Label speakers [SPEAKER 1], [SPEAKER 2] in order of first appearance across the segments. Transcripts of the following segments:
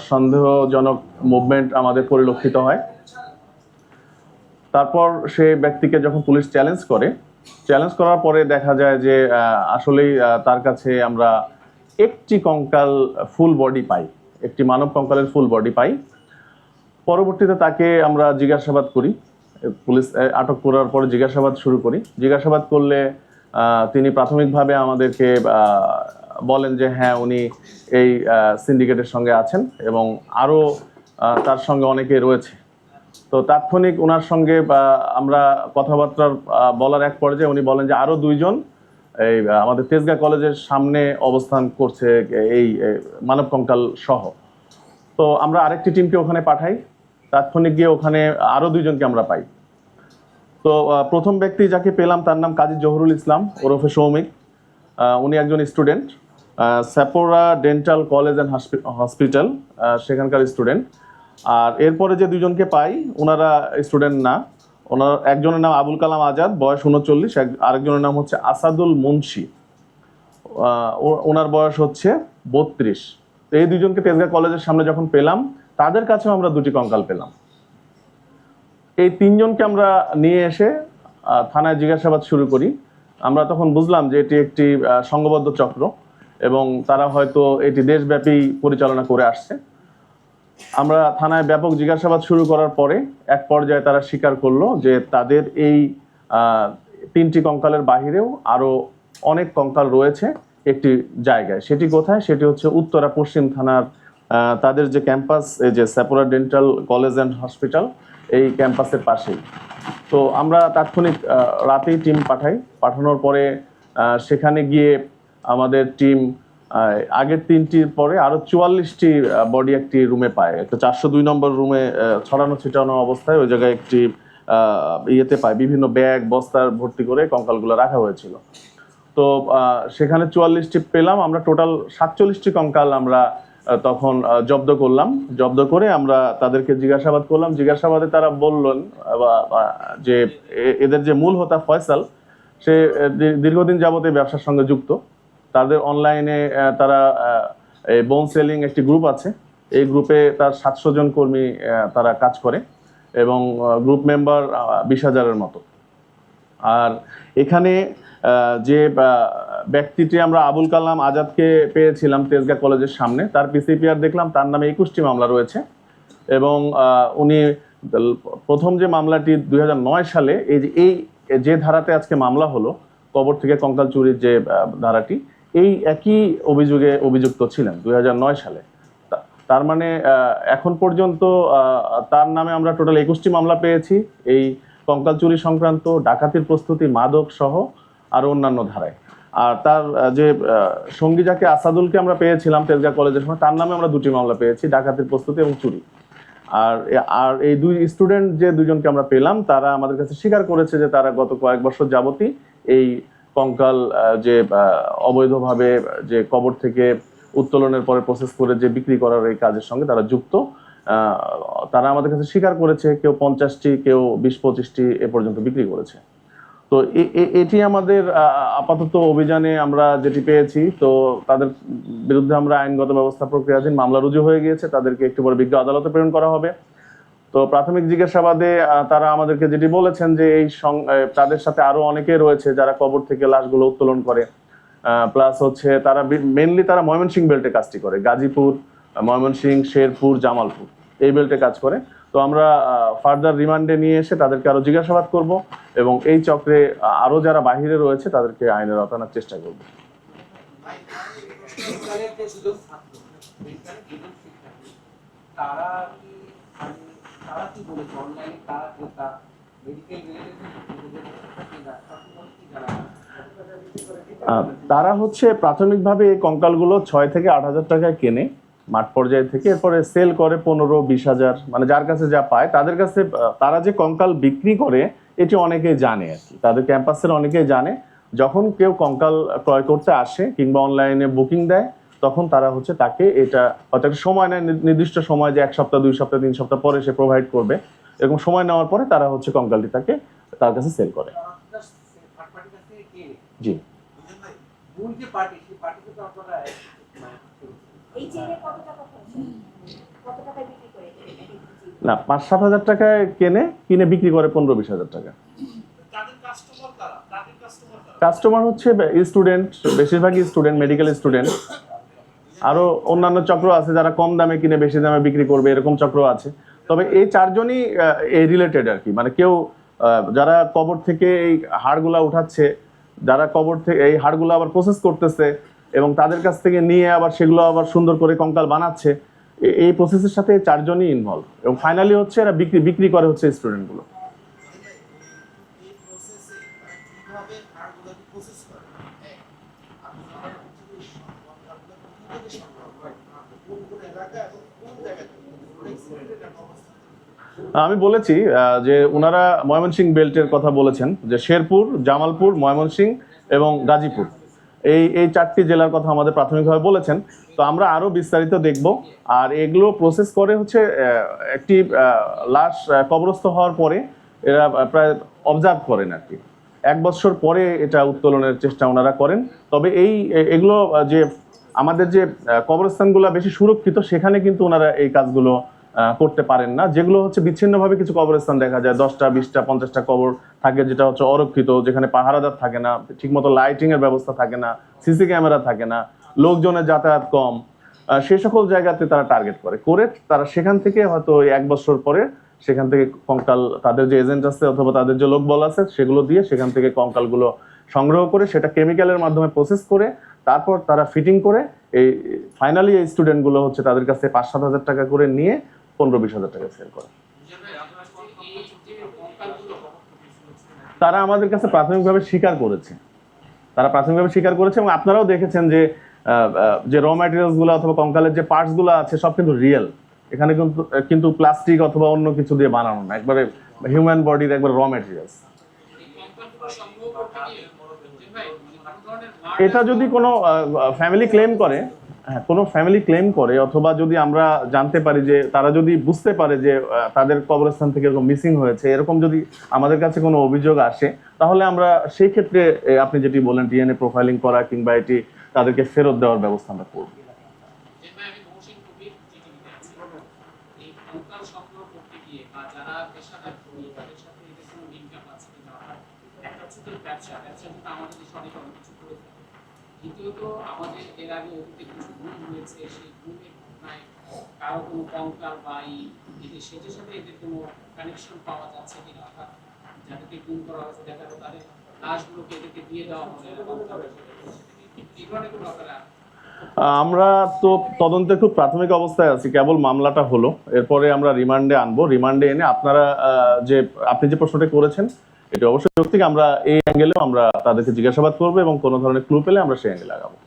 [SPEAKER 1] সন্দেহজনক মুভমেন্ট আমাদের পরিলক্ষিত হয়। তারপর সে ব্যক্তিকে যখন পুলিশ চ্যালেঞ্জ করার পরে দেখা যায় যে আসলেই তার কাছে আমরা একটি কঙ্কাল ফুল বডি পাই, একটি মানব কঙ্কালের ফুল বডি পাই। পরবর্তীতে তাকে আমরা জিজ্ঞাসাবাদ করি, পুলিশ আটক করার পরে জিজ্ঞাসাবাদ শুরু করি। জিজ্ঞাসাবাদ করলে তিনি প্রাথমিকভাবে আমাদেরকে বলেন যে হ্যাঁ, উনি এই সিন্ডিকেটের সঙ্গে আছেন এবং আরও তার সঙ্গে অনেকে রয়েছে। তো তাৎক্ষণিক ওনার সঙ্গে আমরা কথাবার্তা বলার এক পর্যায়ে উনি বলেন যে আরও দুইজন এই আমাদের তেজগাঁ কলেজের সামনে অবস্থান করছে এই মানব কঙ্কাল সহ। তো আমরা আরেকটি টিমকে ওখানে পাঠাই, তাৎক্ষণিক গিয়ে ওখানে আরও দুইজনকে আমরা পাই। তো প্রথম ব্যক্তি যাকে পেলাম তার নাম কাজী জহুরুল ইসলাম ওরফে সৌমিক। উনি একজন student, Sapporo dental college and hospital সেখানকার স্টুডেন্ট। আর এরপরে যে দুজনকে পাই ওনারা স্টুডেন্ট না, ওনার একজনের নাম আবুল কালাম আজাদ, বয়স 39, আরেকজনের নাম হচ্ছে আসাদুল মুন্সি, ওনার বয়স হচ্ছে 32। তো এই দুজনকে তেজগাঁ কলেজের সামনে যখন পেলাম তাদের কাছেও আমরা দুটি কঙ্কাল পেলাম। এই তিনজনকে আমরা নিয়ে এসে থানায় জিজ্ঞাসাবাদ শুরু করি। আমরা তখন বুঝলাম যে এটি একটি সংঘবদ্ধ চক্র এবং তারা হয়তো এটি দেশব্যাপী পরিচালনা করে আসছে। আমরা থানায় ব্যাপক জিজ্ঞাসাবাদ শুরু করার পরে এক পর্যায়ে তারা স্বীকার করলো যে তাদের এই 3টি কঙ্কালের বাহিরেও আরও অনেক কঙ্কাল রয়েছে একটি জায়গায়। সেটি কোথায়? সেটি হচ্ছে উত্তরা পশ্চিম থানার তাদের যে ক্যাম্পাস, এই যে স্যাপোরা ডেন্টাল কলেজ অ্যান্ড হসপিটাল, এই ক্যাম্পাসের পাশেই। তো আমরা তাৎক্ষণিক রাতেই টিম পাঠানোর পরে সেখানে গিয়ে আমাদের টিম আগের 3টির পরে আরও 44টি বডি একটি রুমে পায়। একটা 402 নম্বর রুমে ছড়ানো ছিটানো অবস্থায় ওই জায়গায় একটি ইয়েতে পায়, বিভিন্ন ব্যাগ বস্তার ভর্তি করে কঙ্কালগুলো রাখা হয়েছিল। তো সেখানে 44টি পেলাম আমরা, টোটাল 47টি কঙ্কাল আমরা তখন জব্দ করে আমরা তাদেরকে জিজ্ঞাসাবাদ করলাম। জিজ্ঞাসাবাদে তারা বললেন যে এদের যে মূল হোতা ফয়সাল, সে দীর্ঘদিন যাবত এই ব্যবসার সঙ্গে যুক্ত। তাদের অনলাইনে তারা বোন সেলিং একটি গ্রুপ আছে, এই গ্রুপে তার 700 জন কর্মী তারা কাজ করে এবং গ্রুপ মেম্বার 20,000-এর মতো। আর এখানে যে ব্যক্তিটি আমরা আবুল কালাম আজাদকে পেয়েছিলাম তেজগাঁ কলেজের সামনে, তার পিসিপিআর দেখলাম তার নামে 21টি মামলা রয়েছে এবং উনি প্রথম যে মামলাটি 2009 সালে এই যে ধারাতে আজকে মামলা হলো, কবর থেকে কঙ্কাল চুরির যে ধারাটি, এই একই অভিযোগে অভিযুক্ত ছিলেন 2009 সালে। তার মানে এখন পর্যন্ত তার নামে আমরা টোটাল 21টি মামলা পেয়েছি এই কঙ্কাল চুরি সংক্রান্ত, ডাকাতির প্রস্তুতি, মাদক সহ আরও অন্যান্য ধারায়। আর তার যে সঙ্গী যাকে আসাদুলকে আমরা পেয়েছিলাম তেজগাঁ কলেজের সময়, তার নামে আমরা 2টি মামলা পেয়েছি, ডাকাতির প্রস্তুতি এবং চুরি। আর এই দুই স্টুডেন্ট যে দুজনকে আমরা পেলাম তারা আমাদের কাছে স্বীকার করেছে যে তারা গত কয়েক বছর যাবতই এই কঙ্কাল যে অবৈধভাবে যে কবর থেকে উত্তোলনের পরে প্রসেস করে যে বিক্রি করার এই কাজের সঙ্গে তারা যুক্ত। তারা আমাদের কাছে স্বীকার করেছে, কেউ 50টি, কেউ 20-25টি এ পর্যন্ত বিক্রি করেছে। তো এটি আমাদের আপাতত অভিযানে আমরা যেটি পেয়েছি। তো তাদের বিরুদ্ধে আমরা আইনগত ব্যবস্থা প্রক্রিয়াধীন, মামলা রুজু হয়ে গিয়েছে, তাদেরকে একটু পরে বিজ্ঞ আদালতে প্রেরণ করা হবে। তো প্রাথমিক জিজ্ঞাসাবাদে তারা আমাদেরকে যেটি বলেছেন যে এই তাদের সাথে আরো অনেকে রয়েছে যারা কবর থেকে লাশগুলো উত্তোলন করে, প্লাস হচ্ছে তারা মেনলি তারা ময়মনসিংহ বেল্টে কাজটি করে, গাজীপুর, ময়মনসিংহ, শেরপুর, জামালপুর এই বেল্টে কাজ করে। তো আমরা ফার্দার রিমান্ডে নিয়ে এসে তাদেরকে আরো জিজ্ঞাসাবাদ করব এবং এই চক্রে আরো যারা বাহিরে রয়েছে তাদেরকে আইনের আওতায় আনার চেষ্টা করব। তারা হচ্ছে প্রাথমিকভাবে এই কঙ্কালগুলো 6 থেকে 8,000 টাকায় কেনে মাঠ পর্যায়ে থেকে, এরপরে সেল করে 15-20,000, মানে যার কাছে যা পায়। তাদের কাছে তারা যে কঙ্কাল বিক্রি করে এটি অনেকেই জানে আর কি, তাদের ক্যাম্পাসের অনেকেই জানে। যখন কেউ কঙ্কাল ক্রয় করতে আসে কিংবা অনলাইনে বুকিং দেয়, তখন তারা হচ্ছে তাকে এটা হয়তো একটা সময় নেয়, নির্দিষ্ট সময়, যে 1 সপ্তাহ, 2 সপ্তাহ, 3 সপ্তাহ পরে সে প্রোভাইড করবে। এরকম সময় নেওয়ার পরে তারা হচ্ছে কঙ্কালটি তার কাছে সেল করে। জি, না, 5-7 হাজার টাকায় কিনে বিক্রি করে 15-20 হাজার টাকা। কাস্টমার হচ্ছে স্টুডেন্ট, বেশিরভাগই স্টুডেন্ট, মেডিকেল স্টুডেন্ট। আরো অন্যান্য চক্র আছে যারা কম দামে কিনে বেশি দামে বিক্রি করবে, এরকম চক্র আছে। তবে এই 4জনই এই রিলেটেড আর কি, মানে কেউ যারা কবর থেকে এই হাড়গুলা উঠাচ্ছে, যারা কবর থেকে এই হাড়গুলো আবার প্রসেস করতেছে এবং তাদের কাছ থেকে নিয়ে আবার সেগুলো আবার সুন্দর করে কঙ্কাল বানাচ্ছে, এই প্রসেসের সাথে 4জনই ইনভলভ। এবং ফাইনালি হচ্ছে এরা বিক্রি করে হচ্ছে স্টুডেন্টগুলো। আমি বলেছি যে ওনারা ময়মনসিংহ বেল্টের কথা বলেছেন, যে শেরপুর, জামালপুর, ময়মনসিংহ এবং গাজীপুর, এই 4টি জেলার কথা আমাদের প্রাথমিকভাবে বলেছেন। তো আমরা আরো বিস্তারিত দেখব। আর এগুলো প্রসেস করে হচ্ছে একটি লাশ কবরস্থ হওয়ার পরে এরা প্রায় অবজার্ভ করেন আর কি, 1 বছর পরে এটা উত্তোলনের চেষ্টা ওনারা করেন। তবে এগুলো যে আমাদের যে কবরস্থানগুলো বেশি সুরক্ষিত, সেখানে কিন্তু ওনারা এই কাজগুলো করতে পারেন না। যেগুলো হচ্ছে বিচ্ছিন্নভাবে কিছু কবরস্থান দেখা যায়, 10টা, 20টা, 50টা কবর থাকে, যেটা হচ্ছে অরক্ষিত, যেখানে পাহারাদার থাকে না, ঠিকমতো লাইটিং এর ব্যবস্থা থাকে না, সিসি ক্যামেরা থাকে না, লোকজনের যাতায়াত কম, সে সকল জায়গাতে তারা টার্গেট করে তারা সেখান থেকে হয়তো 1 বছর পরে সেখান থেকে কঙ্কাল, তাদের যে এজেন্ট আছে অথবা তাদের যে লোকবল আছে সেগুলো দিয়ে সেখান থেকে কঙ্কালগুলো সংগ্রহ করে সেটা কেমিক্যালের মাধ্যমে প্রসেস করে তারপর তারা ফিটিং করে এই ফাইনালি এই স্টুডেন্টগুলো হচ্ছে তাদের কাছে 5-7 হাজার টাকা করে নিয়ে 15-20 হাজার টাকা সেল করে। তারা আমাদের কাছে প্রাথমিকভাবে স্বীকার করেছে এবং আপনারাও দেখেছেন যে র ম্যাটেরিয়ালস গুলো অথবা কঙ্কালের যে পার্টস গুলো আছে সব কিন্তু রিয়েল। এখানে কিন্তু প্লাস্টিক অথবা অন্য কিছু দিয়ে বানানো না, একবারে হিউম্যান বডির একবার র ম্যাটেরিয়ালস। এটা যদি কোনো ফ্যামিলি ক্লেম করে অথবা যদি আমরা জানতে পারি যে তারা যদি বুঝতে পারে যে তাদের কবরস্থান থেকে এরকম মিসিং হয়েছে, এরকম যদি আমাদের কাছে কোনো অভিযোগ আসে, তাহলে আমরা সেই ক্ষেত্রে আপনি যেটি বলেন ডিএনএ প্রোফাইলিং করা কিংবা এটি তাদেরকে ফেরত দেওয়ার ব্যবস্থা আমরা করব।
[SPEAKER 2] দ্বিতীয়ত আমাদের এর আগে অতীতে কিছু গুণ হয়েছে, সেই গুণের ঘটনায় কারো কোনো কঙ্কাল বা এদের সেটার সাথে এদের কোনো কানেকশন পাওয়া যাচ্ছে কিনা, অর্থাৎ যাদেরকে গুণ করা হয়েছে দেখা গেল তাদের লাশগুলোকে এদেরকে দিয়ে দেওয়া হবে, এই ধরনের কোনো ব্যাপারে
[SPEAKER 1] আমরা তো তদন্তে খুব প্রাথমিক অবস্থায় আছি, কেবল মামলাটা হলো, এরপরে আমরা রিমান্ডে আনবো। রিমান্ডে এনে আপনি যে প্রশ্নটা করেছেন এটা অবশ্যই যৌক্তিক, আমরা এই অ্যাঙ্গেলেও আমরা তাদেরকে জিজ্ঞাসাবাদ করবো এবং কোনো ধরনের ক্লু পেলে আমরা সেই অ্যাঙ্গেলে আগাবো।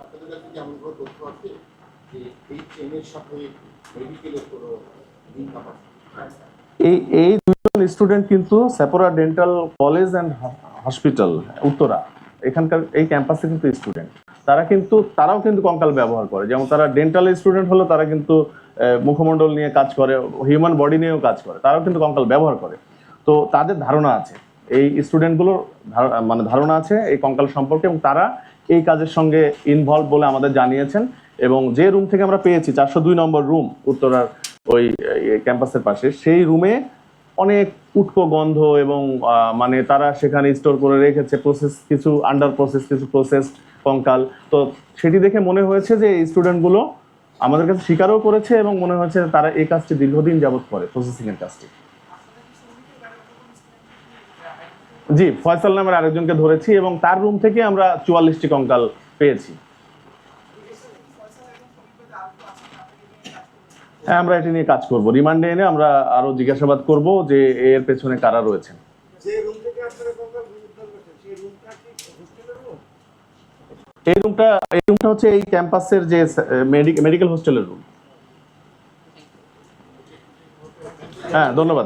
[SPEAKER 3] আপনাদের কাছে কি এমন কোনো তথ্য আছে যে এই চেনের সাথে মেডিকেলের কোনো লিঙ্ক আছে?
[SPEAKER 1] এই 2জন স্টুডেন্ট কিন্তু Sapporo dental college and hospital Uttara, এখানকার এই ক্যাম্পাসে কিন্তু স্টুডেন্ট, তারাও কিন্তু কঙ্কাল ব্যবহার করে। যেমন তারা ডেন্টাল স্টুডেন্ট হলো, তারা কিন্তু মুখমণ্ডল নিয়ে কাজ করে, হিউম্যান বডি নিয়েও কাজ করে, তারাও কিন্তু কঙ্কাল ব্যবহার করে। তো তাদের ধারণা আছে, এই স্টুডেন্টগুলোর ধারণা আছে এই কঙ্কাল সম্পর্কে, এবং তারা এই কাজের সঙ্গে ইনভলভ বলে আমাদের জানিয়েছেন। এবং যে রুম থেকে আমরা পেয়েছি 402 নম্বর রুম উত্তরার ওই ক্যাম্পাসের পাশে, সেই রুমে অনেক উটকো গন্ধ এবং মানে তারা সেখানে স্টোর করে রেখেছে কিছু আন্ডার প্রসেস, কিছু প্রসেস কঙ্কাল। তো সেটি দেখে মনে হয়েছে যে এই স্টুডেন্টগুলো আমাদের কাছে স্বীকারও করেছে এবং মনে হয়েছে তারা এই কাজটি দীর্ঘদিন যাবত করে, প্রসেসিং এর কাজটি। জি, ফয়সাল নামের আরেকজনকে ধরেছি এবং তার রুম থেকে আমরা 44টি কঙ্কাল পেয়েছি। হ্যাঁ, আমরা এটি নিয়ে কাজ করব। রিমান্ডে এনে আমরা আরো জিজ্ঞাসাবাদ করব যে এর পেছনে কারা রয়েছেন। এই রুমটা হচ্ছে এই ক্যাম্পাসের যে মেডিকেল হোস্টেলের রুম। হ্যাঁ, ধন্যবাদ।